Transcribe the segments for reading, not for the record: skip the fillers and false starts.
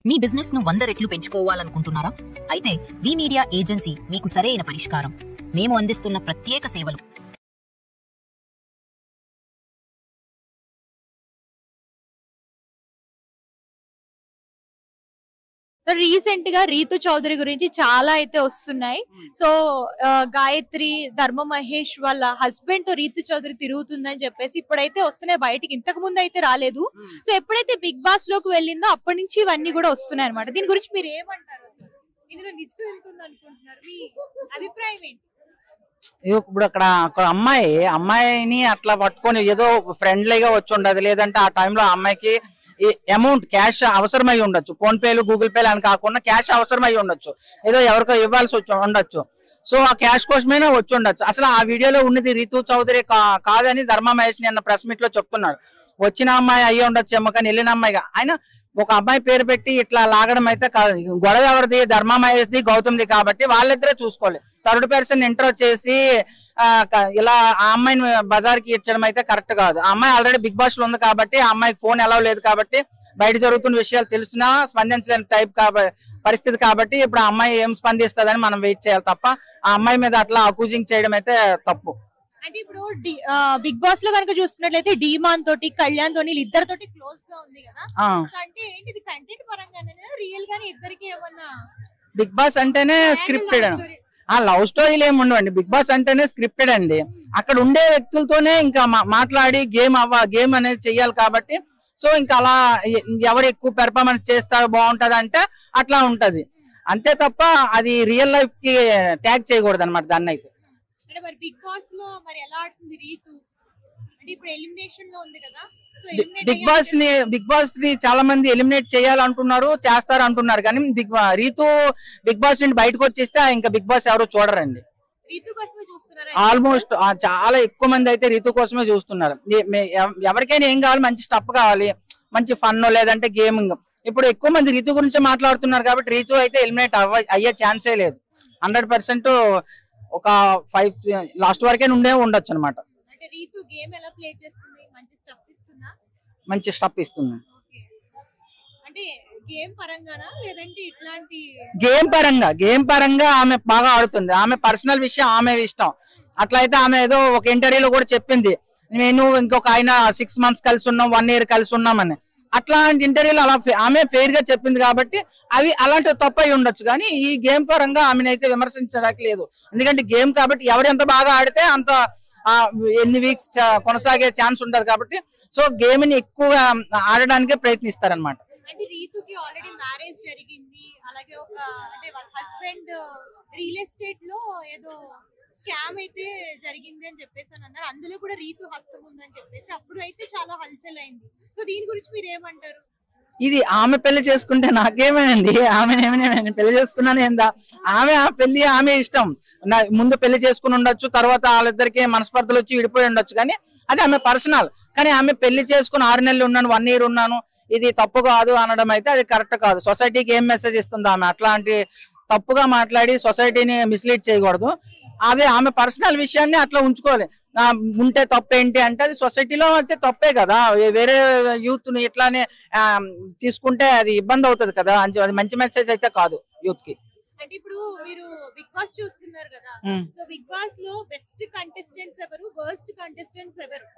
మీ business ను 100 రెట్లు పెంచుకోవాలనుకుంటున్నారా? అయితే వి మీడియా ఏజెన్సీ మీకు సరైన పరిష్కారం. మేము అందిస్తున్న ప్రత్యేక సేవలు. రీసెంట్ గా రీతు చౌదరి గురించి చాలా అయితే వస్తున్నాయి. సో గాయత్రి ధర్మ మహేష్ వాళ్ళ హస్బెండ్ తో రీతు చౌదరి తిరుగుతుందని చెప్పేసి ఇప్పుడైతే వస్తున్నాయి బయటికి. ఇంతకు ముందు అయితే రాలేదు. సో ఎప్పుడైతే బిగ్ బాస్ లోకి వెళ్ళిందో అప్పటి నుంచి ఇవన్నీ కూడా వస్తున్నాయి అనమాట. దీని గురించి మీరు ఏమంటారు? అసలు ఇందులో నిజం వెళ్తుంది అనుకుంటున్నారు? మీ అభిప్రాయం ఏంటి? ఇప్పుడు అక్కడ అమ్మాయిని అట్లా పట్టుకొని ఏదో ఫ్రెండ్లీగా వచ్చి ఉండదు, లేదంటే ఆ టైంలో అమ్మాయికి అమౌంట్ క్యాష్ అవసరమై ఉండొచ్చు. ఫోన్ పేలు గూగుల్ పేలు అని కాకుండా క్యాష్ అవసరమై ఉండొచ్చు, ఏదో ఎవరికో ఇవ్వాల్సి ఉండొచ్చు. సో ఆ క్యాష్ కోసమైనా వచ్చి ఉండొచ్చు. అసలు ఆ వీడియోలో ఉన్నది రీతు చౌదరి కాదని ధర్మ మహేష్ నిన్న ప్రెస్ మీట్ లో చెప్తున్నాడు. వచ్చిన అమ్మాయి అయ్యి ఉండొచ్చు ఏమో, కానీ వెళ్ళిన అమ్మాయిగా ఆయన ఒక అమ్మాయి పేరు పెట్టి ఇట్లా లాగడం అయితే కాదు. గొడవ ఎవరిది? ధర్మ మహేష్ది, గౌతమ్ది. కాబట్టి వాళ్ళిద్దరే చూసుకోవాలి. థర్డ్ పర్సన్ ఇంట్రో చేసి ఇలా ఆ అమ్మాయిని బజార్కి ఇచ్చడం అయితే కరెక్ట్ కాదు. ఆ అమ్మాయి ఆల్రెడీ బిగ్ బాస్ లో ఉంది కాబట్టి ఆ అమ్మాయికి ఫోన్ ఎలా లేదు కాబట్టి బయట జరుగుతున్న విషయాలు తెలిసినా స్పందించలేని పరిస్థితి కాబట్టి ఇప్పుడు ఆ అమ్మాయి ఏం స్పందిస్తుందని మనం వెయిట్ చేయాలి తప్ప ఆ అమ్మాయి మీద అట్లా అక్యూజింగ్ చేయడం అయితే తప్పు. అంటే ఇప్పుడు బిగ్ బాస్ లో కనుక చూస్తున్నట్లయితే డీమాన్ తోటి కళ్యాణ్ తోని ఇద్దరితోటి క్లోజ్ గా ఉంది కదా. అంటే ఏంటి కంటెంట్ పరంగానే రియల్ గానే ఇద్దరికి ఏమన్నా? బిగ్ బాస్ అంటేనే స్క్రిప్టెడ్. లవ్ స్టోరీలు ఏమి ఉండవండి. బిగ్ బాస్ అంటేనే స్క్రిప్టెడ్ అండి. అక్కడ ఉండే వ్యక్తులతోనే ఇంకా మాట్లాడి గేమ్ అనేది చెయ్యాలి కాబట్టి సో ఇంకా అలా ఎవరు ఎక్కువ పెర్ఫార్మెన్స్ చేస్తారు బాగుంటది అంటే అట్లా ఉంటది అంతే తప్ప అది రియల్ లైఫ్ కి ట్యాగ్ చేయకూడదు అనమాట దాన్ని అయితే. మరి బిగ్ బాస్ లో మరి ఎలా ఆడుతుంది రీతు? అంటే ఇప్పుడు ఎలిమినేషన్ లో ఉంది కదా. బిగ్ బాస్ ని చాలా మంది ఎలిమినేట్ చేయాలంటున్నారు, చేస్తారు అంటున్నారు. కానీ రీతు బిగ్ బాస్ నుండి బయటకు వచ్చేస్తే ఇంకా బిగ్ బాస్ ఎవరు చూడరండి. ఆల్మోస్ట్ చాలా ఎక్కువ మంది అయితే రీతు కోసమే చూస్తున్నారు. ఎవరికైనా ఏం కావాలి? మంచి స్టఫ్ కావాలి, మంచి ఫన్, లేదంటే గేమింగ్. ఇప్పుడు ఎక్కువ మంది రీతు గురించి మాట్లాడుతున్నారు కాబట్టి రీతు అయితే ఎలిమినేట్ అయ్యే ఛాన్సే లేదు. 100% ఒక 5 లాస్ట్ వరకే నుండే ఉండొచ్చు అనమాట. మంచి స్టఫ్ ఇస్తుంది. గేమ్ పరంగా ఆమె బాగా ఆడుతుంది. ఆమె పర్సనల్ విషయం ఆమె ఇష్టం. అట్లయితే ఆమె ఏదో ఒక ఇంటర్వ్యూలో కూడా చెప్పింది, నేను ఇంకొక ఆయన 6 months కలిసి ఉన్నాం, 1 year కలిసి ఉన్నామని. అట్లాంటి ఇంటర్వ్యూలు అలా ఆమె ఫెయిర్ గా చెప్పింది కాబట్టి అవి అలాంటి తప్పు అయి ఉండొచ్చు. కానీ ఈ గేమ్ పరంగా ఆమెను అయితే విమర్శించడానికి లేదు. ఎందుకంటే గేమ్ కాబట్టి ఎవరు ఎంత బాగా ఆడితే అంత ఎన్ని వీక్స్ కొనసాగే ఛాన్స్ ఉంటది కాబట్టి సో గేమ్ ని ఎక్కువ ఆడడానికే ప్రయత్నిస్తారనమాట. అంటే రీతుకి ఆల్రెడీ మ్యారేజ్ జరిగింది. అలాగే ఒక అంటే వాళ్ళ హస్బెండ్ రియల్ ఎస్టేట్ లో ఏదో స్కామ్ అయితే జరిగింది అని చెప్పేసి అన్నారు. అందులో కూడా రీతు హస్తం ఉందని చెప్పేసి అప్పుడు అయితే చాలా హల్చల్ అయింది. సో దీని గురించి మీరు ఏమంటారు? ఇది ఆమె పెళ్లి చేసుకుంటే నాకేమేనండి? ఆమె పెళ్లి చేసుకున్నాను ఏందా? ఆమె ఆ పెళ్లి ఆమె ఇష్టం. ముందు పెళ్లి చేసుకుని ఉండొచ్చు, తర్వాత వాళ్ళిద్దరికి మనస్పర్ధలు వచ్చి విడిపోయి ఉండొచ్చు. కానీ అది ఆమె పర్సనల్. కానీ ఆమె పెళ్లి చేసుకుని 6 నెలలు ఉన్నాను, 1 year ఉన్నాను, ఇది తప్పు కాదు అనడం అయితే అది కరెక్ట్ కాదు. సొసైటీకి ఏం మెసేజ్ ఇస్తుంది ఆమె? అట్లాంటి తప్పుగా మాట్లాడి సొసైటీని మిస్లీడ్ చేయకూడదు. అదే ఆమె పర్సనల్ విషయాన్ని అట్లా ఉంచుకోవాలి. ఉంటే తప్పేంటి అంటే అది సొసైటీలో అయితే తప్పే కదా. వేరే యూత్ ని ఇట్లానే తీసుకుంటే అది ఇబ్బంది అవుతుంది కదా. అది మంచి మెసేజ్ అయితే కాదు యూత్ కి. అంటే ఇప్పుడు మీరు బిగ్ బాస్ చూస్తున్నారు కదా. సో బిగ్ బాస్ లో బెస్ట్ కంటెస్టెంట్స్ ఎవరు, వర్స్ట్ కంటెస్టెంట్స్ ఎవరు?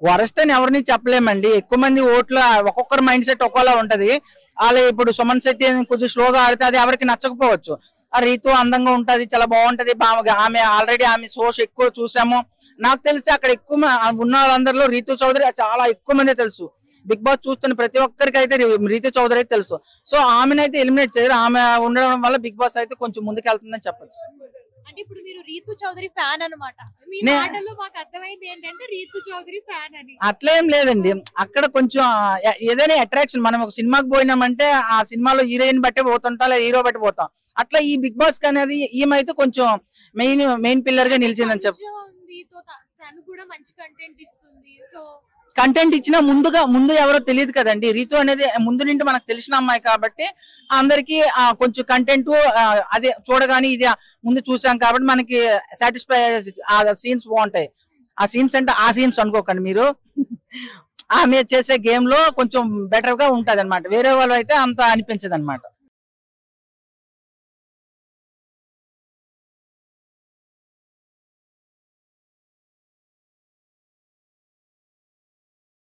వరస్ట్ అని ఎవరిని చెప్పలేమండి. ఎక్కువ మంది ఓట్లు ఒక్కొక్కరు మైండ్ సెట్ ఒక్కోలా ఉంటది. అలా ఇప్పుడు సుమన్ శెట్టి కొంచెం స్లోగా ఆడితే అది ఎవరికి నచ్చకపోవచ్చు. ఆ రీతు అందంగా ఉంటది, చాలా బాగుంటది. ఆమె ఆల్రెడీ ఆమె షోస్ ఎక్కువ చూసాము. నాకు తెలిసి అక్కడ ఎక్కువ ఉన్న వాళ్ళందరిలో రీతు చౌదరి చాలా ఎక్కువ మంది తెలుసు. బిగ్ బాస్ చూస్తున్న ప్రతి ఒక్కరికి అయితే రీతు చౌదరి అయితే తెలుసు. సో ఆమెనైతే ఎలిమినేట్ చేయరు. ఆమె ఉండడం వల్ల బిగ్ బాస్ అయితే కొంచెం ముందుకెళ్తుందని చెప్పొచ్చు. అంటే ఇప్పుడు మీరు రీతు చౌదరి ఫ్యాన్ అన్నమాట. మీ మాటల్లో మాకు అర్థమైంది ఏంటంటే రీతు చౌదరి ఫ్యాన్ అని. అట్లేం లేదండి. అక్కడ కొంచెం ఏదైనా అట్రాక్షన్, మనం ఒక సినిమాకి పోయినామంటే ఆ సినిమాలో హీరోయిన్ బట్టే పోతుంటాం, లేదా హీరో బట్టి పోతాం. అట్లా ఈ బిగ్ బాస్ అనేది ఈమెయితే కొంచెం మెయిన్ పిల్లర్ గా నిలిచిందని చెప్పి కంటెంట్ ఇచ్చినా ముందు ఎవరో తెలియదు కదండి. రీతు అనేది ముందు నుండి మనకు తెలిసిన అమ్మాయి కాబట్టి అందరికి కొంచెం కంటెంట్ అదే చూడగానే ఇది ముందు చూసాం కాబట్టి మనకి సాటిస్ఫై. ఆ సీన్స్ బాగుంటాయి. ఆ సీన్స్ అంటే ఆ సీన్స్ అనుకోకండి మీరు. ఆమె చేసే గేమ్ లో కొంచెం బెటర్ గా ఉంటది అనమాట. వేరే వాళ్ళు అయితే అంత అనిపించదు అనమాట.